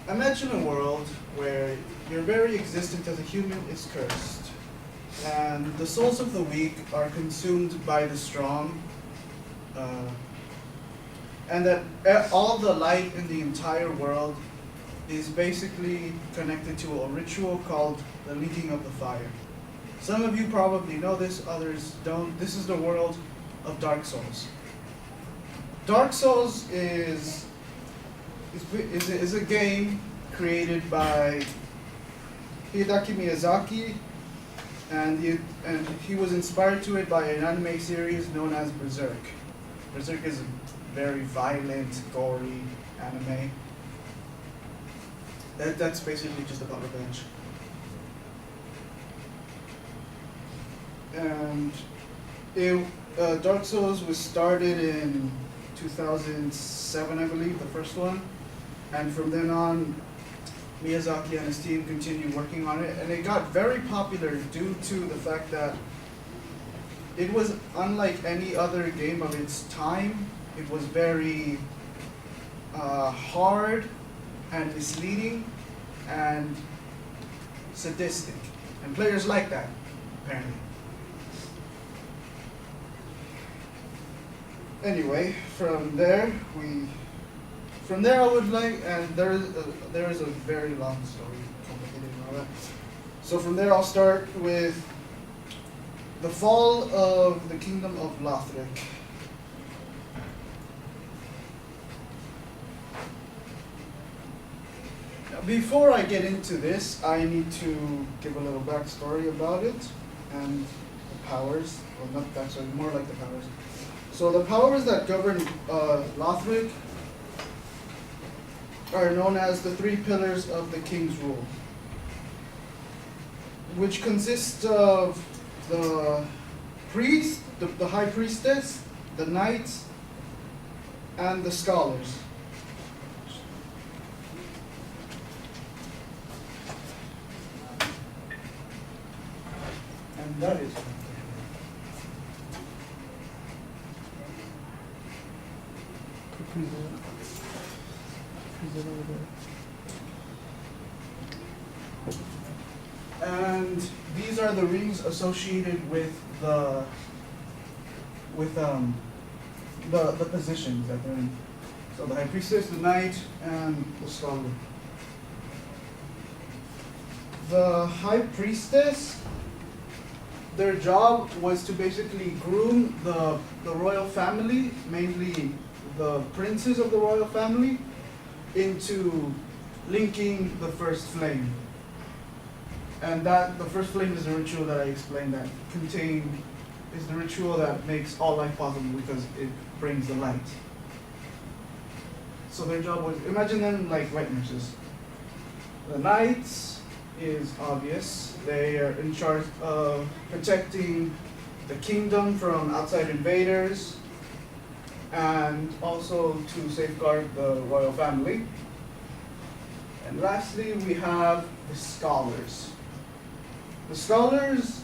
Imagine a world where your very existence as a human is cursed, and the souls of the weak are consumed by the strong, uh, and that all the light in the entire world is basically connected to a ritual called the Leaking of the Fire. Some of you probably know this, others don't. This is the world of Dark Souls. Dark Souls is a game created by Hideki Miyazaki, and he was inspired to it by an anime series known as Berserk. Berserk is a very violent, gory anime. That's basically just about revenge. And Dark Souls was started in 2007, I believe, the first one. And from then on, Miyazaki and his team continued working on it. And it got very popular due to the fact that it was unlike any other game of its time. It was very hard and misleading and sadistic. And players like that, apparently. Anyway, from there I would like, and there is a very long story, complicated and all that. So from there I'll start with the fall of the kingdom of Lothric. Now, before I get into this, I need to give a little backstory about it and the powers. Well, not backstory, more like the powers. So the powers that govern Lothric are known as the three pillars of the king's rule, which consist of the priest, the high priestess, the knights, and the scholars. And that is and these are the rings associated with the positions that they're in. So the high priestess, the knight, and the scholar. The high priestess, their job was to basically groom the royal family, mainly the princes of the royal family, into linking the first flame. And that the first flame is the ritual that I explained that is the ritual that makes all life possible because it brings the light. So their job was, imagine them like wet nurses. The knights is obvious. They are in charge of protecting the kingdom from outside invaders and also to safeguard the royal family. And lastly, we have the scholars. The scholars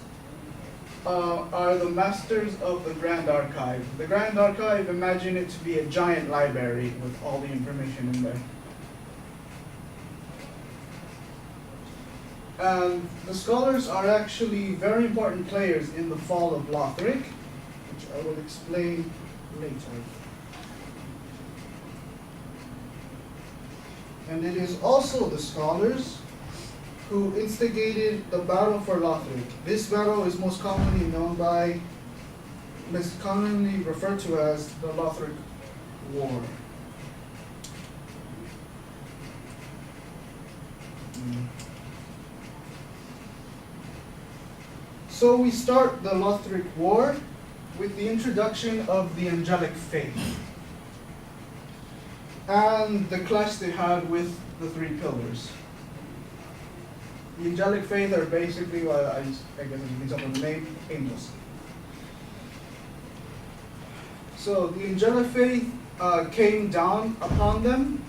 are the masters of the Grand Archive. The Grand Archive, imagine it to be a giant library with all the information in there. And the scholars are actually very important players in the fall of Lothric, which I will explain later. And it is also the scholars who instigated the battle for Lothric. This battle is most commonly referred to as the Lothric War. So we start the Lothric War with the introduction of the angelic faith and the clash they had with the three pillars. The angelic faith are basically, I guess it means up with the name, angels. So the angelic faith came down upon them.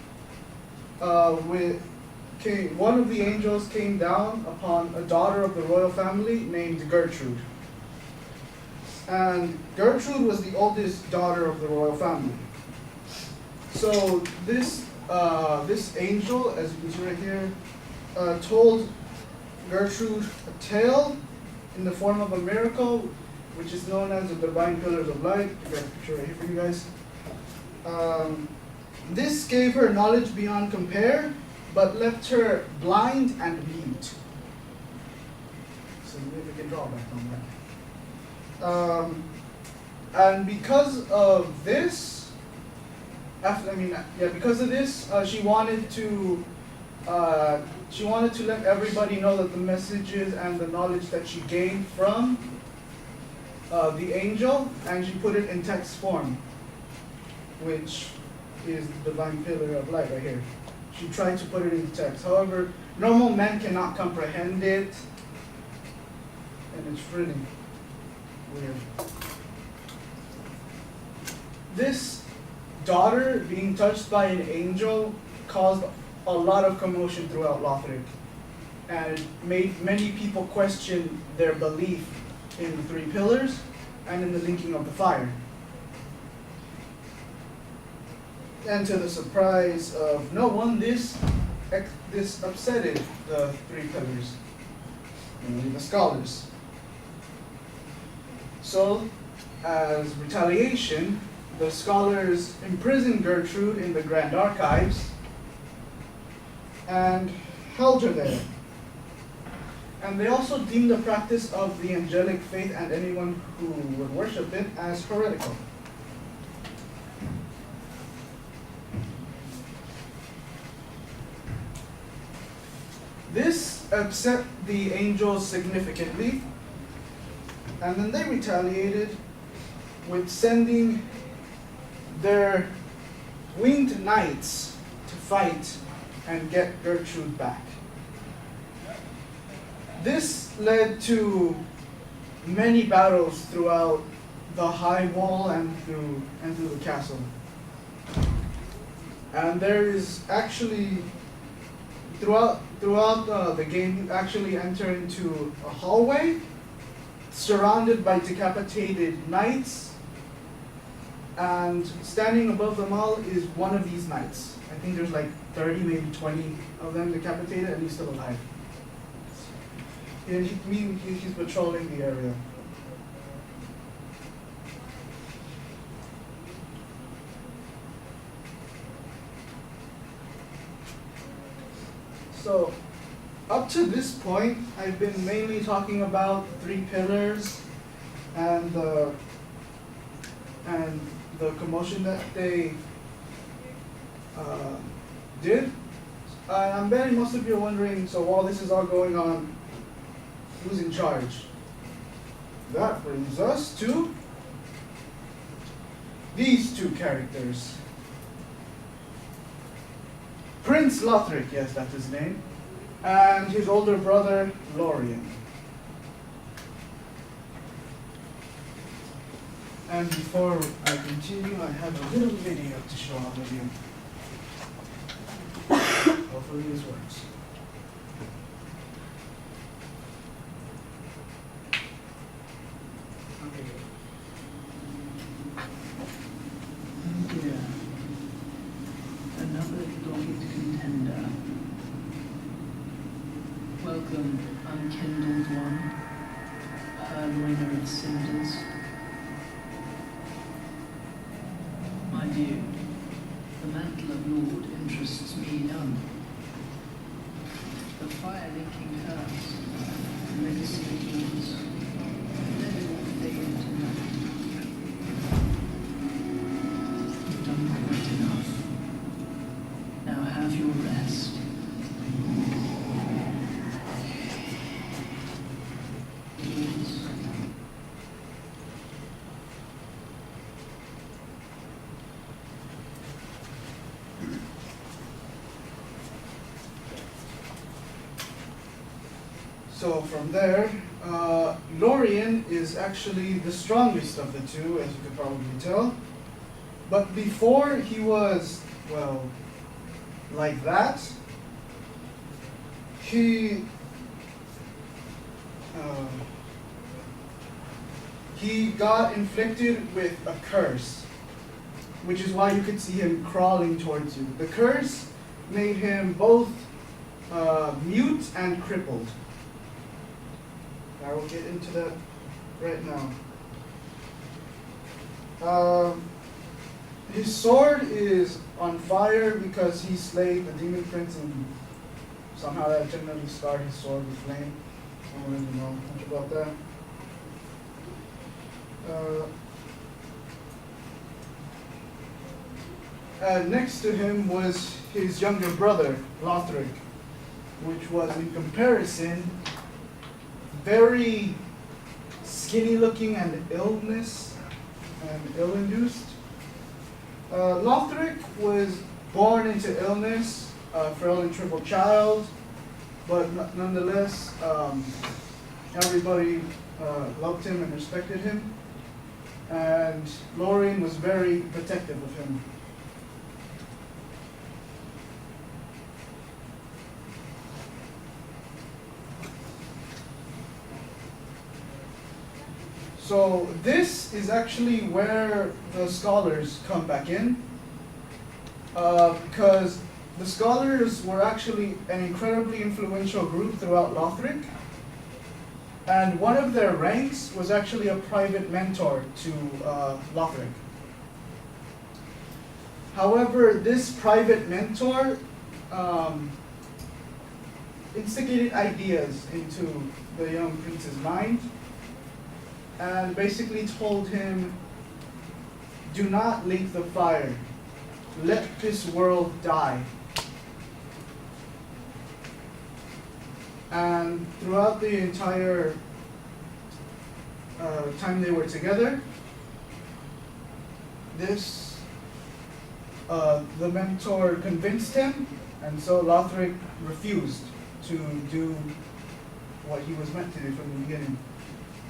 One of the angels came down upon a daughter of the royal family named Gertrude. And Gertrude was the oldest daughter of the royal family. So this this angel, as you can see right here, told Gertrude a tale in the form of a miracle, which is known as the Divine Pillars of Light. I got a picture right here for you guys. This gave her knowledge beyond compare, but left her blind and mute. Significant drawback on that. And because of this, because of this, she wanted to let everybody know that the messages and the knowledge that she gained from the angel, and she put it in text form, which is the divine pillar of light right here. She tried to put it in text. However, normal men cannot comprehend it, and it's really weird. This daughter being touched by an angel caused a lot of commotion throughout Lothric, and made many people question their belief in the three pillars and in the linking of the fire. And to the surprise of no one, this upsetted the three pillars, mainly the scholars. So, as retaliation, the scholars imprisoned Gertrude in the Grand Archives and held her there. And they also deemed the practice of the angelic faith and anyone who would worship it as heretical. This upset the angels significantly, and then they retaliated with sending their winged knights to fight and get Gertrude back. This led to many battles throughout the high wall and through the castle. And there is actually throughout the game, you actually enter into a hallway surrounded by decapitated knights, and standing above them all is one of these knights. I think there's like 30, maybe 20 of them decapitated, and he's still alive. And he's patrolling the area. So, up to this point, I've been mainly talking about the three pillars and the commotion that they did. I'm betting most of you are wondering, so while this is all going on, who's in charge? That brings us to these two characters. Prince Lothric, yes, that's his name, and his older brother, Lorien. And before I continue, I have a little video to show all of you. Hopefully this works. Okay. Dear, another dogged contender. Welcome, unkindled one, purloiner of cinders. Mind you, the mantle of Lord interests me none. The fire-linking curse, the legacy of yours, let it all fade into nothing. You've done quite enough. Now have your rest. Yours. So from there, Lorien is actually the strongest of the two, as you could probably tell. But before he was, well, like that, he got inflicted with a curse. which is why you could see him crawling towards you. The curse made him both mute and crippled. I will get into that right now. His sword is on fire because he slayed the demon prince, and somehow that generally scarred his sword with flame. I don't really know much about that. Next to him was his younger brother, Lothric, which was in comparison very skinny looking and ill-induced. Lothric was born into illness, a frail and triple child, but nonetheless, everybody loved him and respected him, and Lorien was very protective of him. So this is actually where the scholars come back in, because the scholars were actually an incredibly influential group throughout Lothric, and one of their ranks was actually a private mentor to Lothric. However, this private mentor instigated ideas into the young prince's mind, and basically told him, do not link the fire. Let this world die. And throughout the entire time they were together, the mentor convinced him, and so Lothric refused to do what he was meant to do from the beginning.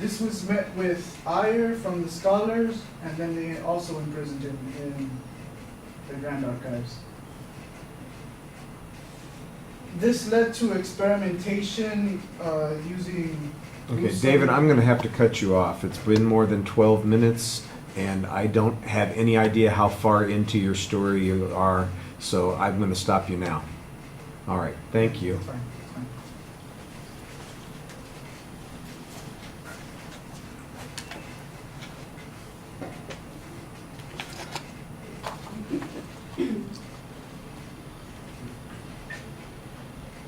This was met with ire from the scholars, and then they also imprisoned him in the Grand Archives. This led to experimentation using... Okay, David, I'm going to have to cut you off. It's been more than 12 minutes, and I don't have any idea how far into your story you are, so I'm going to stop you now. All right, thank you. Fine.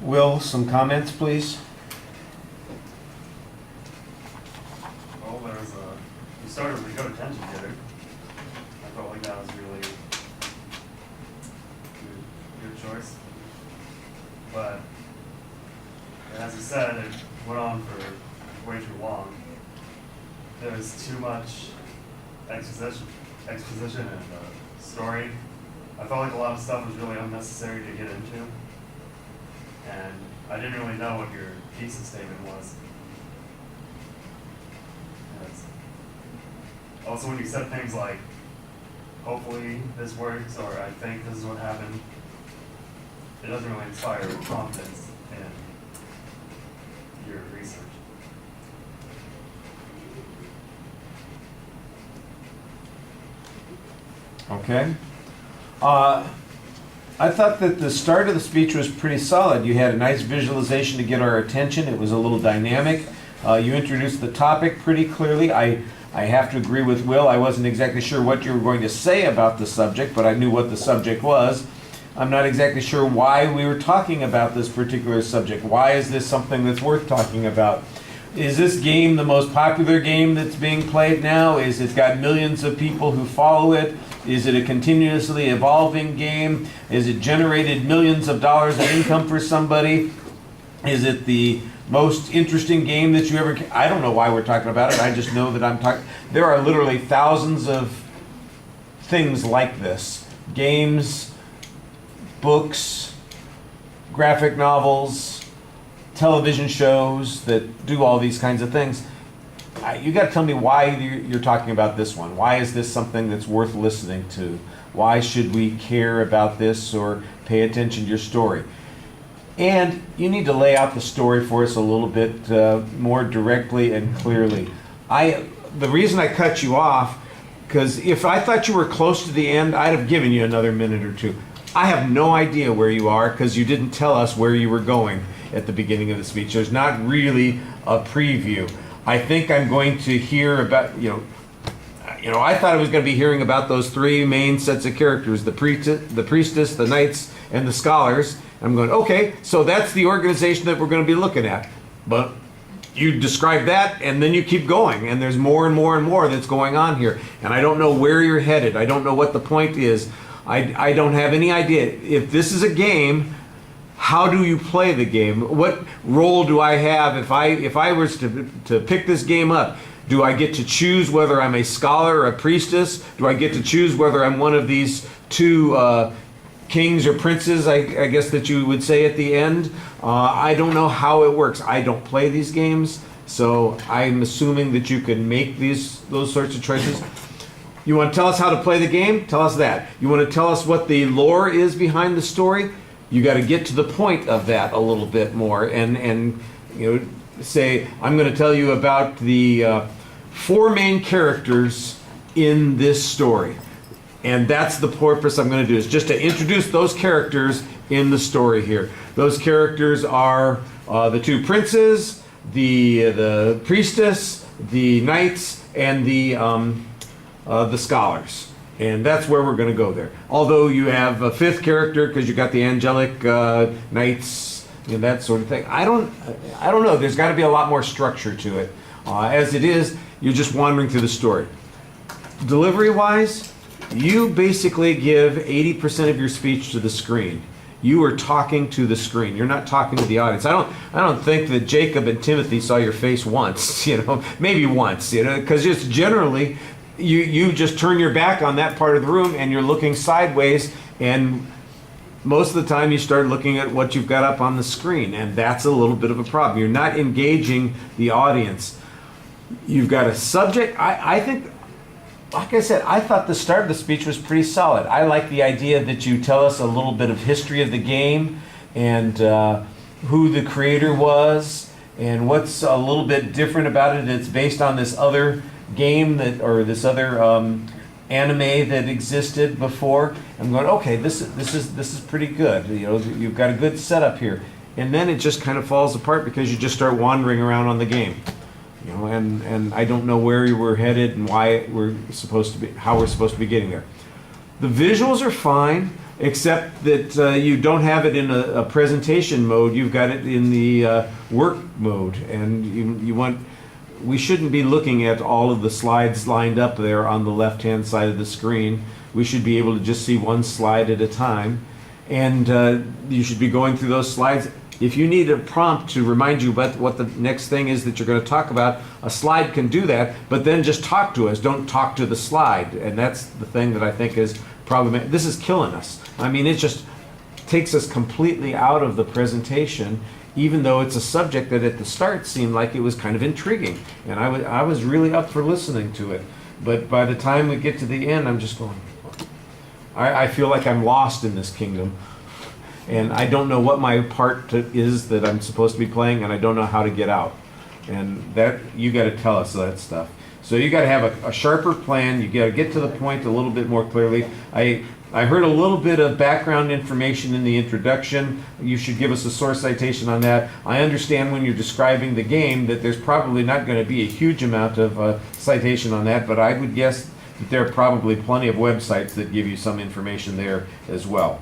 Will, some comments, please? Well, we started with a good attention getter. I felt like that was really good choice. But as I said, it went on for way too long. There was too much exposition and story. I felt like a lot of stuff was really unnecessary to get into. And I didn't really know what your thesis statement was. Also, when you said things like, hopefully this works, or I think this is what happened, it doesn't really inspire confidence in your research. Okay. I thought that the start of the speech was pretty solid. You had a nice visualization to get our attention. It was a little dynamic. You introduced the topic pretty clearly. I have to agree with Will. I wasn't exactly sure what you were going to say about the subject, but I knew what the subject was. I'm not exactly sure why we were talking about this particular subject. Why is this something that's worth talking about? Is this game the most popular game that's being played now? Is it got millions of people who follow it? Is it a continuously evolving game? Is it generated millions of dollars of income for somebody? Is it the most interesting game that you ever... I don't know why we're talking about it. I just know that I'm talking... There are literally thousands of things like this. Games, books, graphic novels, television shows that do all these kinds of things. You got to tell me why you're talking about this one. Why is this something that's worth listening to? Why should we care about this or pay attention to your story? And you need to lay out the story for us a little bit more directly and clearly. The reason I cut you off, because if I thought you were close to the end, I'd have given you another minute or two. I have no idea where you are because you didn't tell us where you were going at the beginning of the speech. There's not really a preview. I think I'm going to hear about, I thought I was going to be hearing about those three main sets of characters, the priestess, the knights, and the scholars. I'm going, okay, so that's the organization that we're going to be looking at. But you describe that, and then you keep going, and there's more and more and more that's going on here. And I don't know where you're headed. I don't know what the point is. I don't have any idea. If this is a game, how do you play the game? What role do I have if I was to pick this game up? Do I get to choose whether I'm a scholar or a priestess? Do I get to choose whether I'm one of these two kings or princes, I guess that you would say at the end? I don't know how it works. I don't play these games, so I'm assuming that you can make those sorts of choices. You want to tell us how to play the game? Tell us that. You want to tell us what the lore is behind the story? You got to get to the point of that a little bit more, and say, I'm going to tell you about the four main characters in this story. And that's the purpose I'm going to do, is just to introduce those characters in the story here. Those characters are the two princes, the priestess, the knights, and the scholars. And that's where we're going to go there. Although you have a fifth character because you got the angelic knights and that sort of thing. I don't know. There's got to be a lot more structure to it. As it is, you're just wandering through the story. Delivery-wise, you basically give 80% of your speech to the screen. You are talking to the screen. You're not talking to the audience. I don't think that Jacob and Timothy saw your face once, maybe once, because just generally you just turn your back on that part of the room and you're looking sideways, and most of the time you start looking at what you've got up on the screen, and that's a little bit of a problem. You're not engaging the audience. You've got a subject. I think, like I said, I thought the start of the speech was pretty solid. I like the idea that you tell us a little bit of history of the game and who the creator was and what's a little bit different about it. It's based on this other game or this other anime that existed before. I'm going, okay, this is pretty good. You've got a good setup here, and then it just kind of falls apart because you just start wandering around on the game. And I don't know where you were headed and why how we're supposed to be getting there. The visuals are fine, except that you don't have it in a presentation mode. You've got it in the work mode, and we shouldn't be looking at all of the slides lined up there on the left-hand side of the screen. We should be able to just see one slide at a time, and you should be going through those slides. If you need a prompt to remind you about what the next thing is that you're going to talk about, a slide can do that, but then just talk to us. Don't talk to the slide. And that's the thing that I think is problematic. This is killing us. I mean, it just takes us completely out of the presentation, even though it's a subject that at the start seemed like it was kind of intriguing. And I was really up for listening to it. But by the time we get to the end, I'm just going, I feel like I'm lost in this kingdom. And I don't know what my part is that I'm supposed to be playing, and I don't know how to get out. And that, you got to tell us that stuff. So you got to have a sharper plan. You got to get to the point a little bit more clearly. I heard a little bit of background information in the introduction. You should give us a source citation on that. I understand when you're describing the game that there's probably not going to be a huge amount of citation on that, but I would guess that there are probably plenty of websites that give you some information there as well.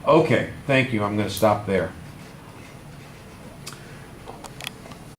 Okay, thank you. I'm going to stop there.